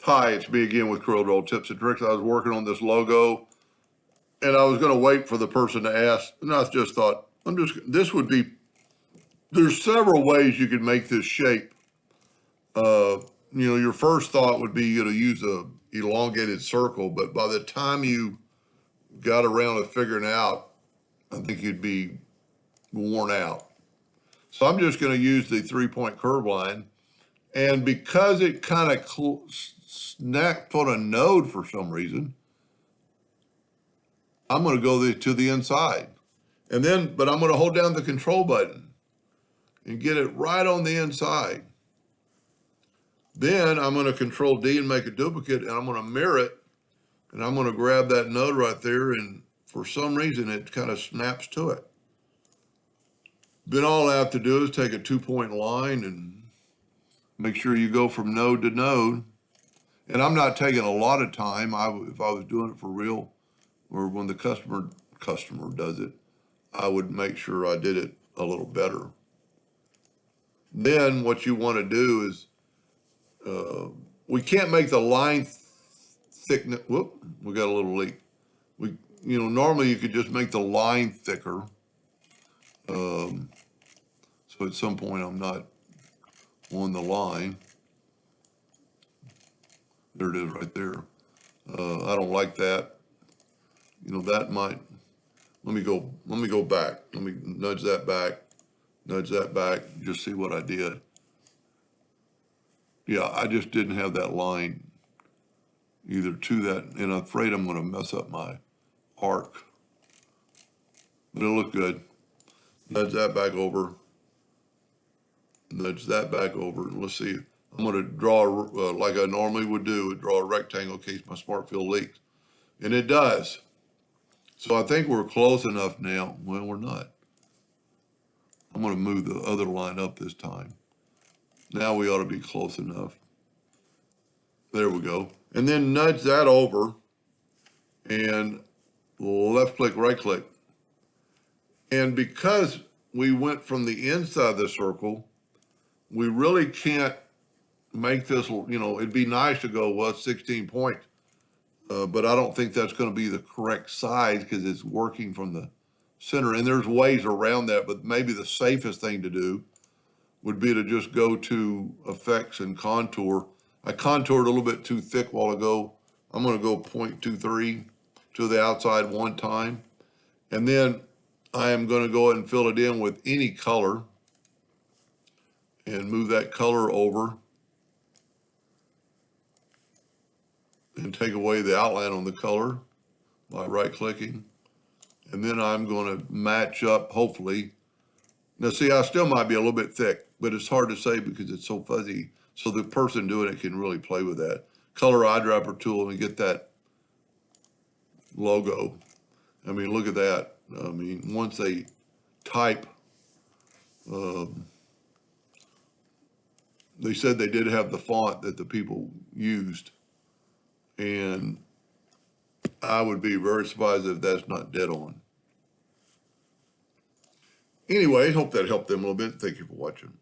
Hi, it's me again with Corel Tips and Tricks. I was working on this logo and I was going to wait for the person to ask. And I just thought, there's several ways you could make this shape. Your first thought would be, use a elongated circle, but by the time you got around to figuring out, I think you'd be worn out. So I'm just going to use the 3-point curve line. And because it kind of snapped on a node for some reason, I'm going to go to the inside. But I'm going to hold down the control button and get it right on the inside. Then I'm going to control D and make a duplicate, and I'm going to mirror it, and I'm going to grab that node right there, and for some reason it kind of snaps to it. Then all I have to do is take a 2-point line and make sure you go from node to node. And I'm not taking a lot of time. If I was doing it for real, or when the customer does it, I would make sure I did it a little better. Then what you want to do is, we can't make the line thickness. Whoop, we got a little leak. Normally you could just make the line thicker. So at some point I'm not on the line. There it is right there. I don't like that. That might, let me go back. Let me nudge that back, just see what I did. Yeah, I just didn't have that line either to that, and I'm afraid I'm going to mess up my arc. But it'll look good. Nudge that back over. Nudge that back over. And let's see. I'm going to draw, like I normally would do, draw a rectangle in case my smart fill leaks. And it does. So I think we're close enough now. Well, we're not. I'm going to move the other line up this time. Now we ought to be close enough. There we go. And then nudge that over and left click, right click. And because we went from the inside of the circle, we really can't make this, it'd be nice to go, well, it's 16 points. But I don't think that's going to be the correct size because it's working from the center. And there's ways around that, but maybe the safest thing to do would be to just go to effects and contour. I contoured a little bit too thick a while ago. I'm going to go 0.23 to the outside one time. And then I am going to go ahead and fill it in with any color and move that color over and take away the outline on the color by right clicking. And then I'm going to match up, hopefully. Now see, I still might be a little bit thick, but it's hard to say because it's so fuzzy. So the person doing it can really play with that. Color eyedropper tool and get that logo. I mean, look at that. I mean, once they type, they said they did have the font that the people used. And I would be very surprised if that's not dead on. Anyway, hope that helped them a little bit. Thank you for watching.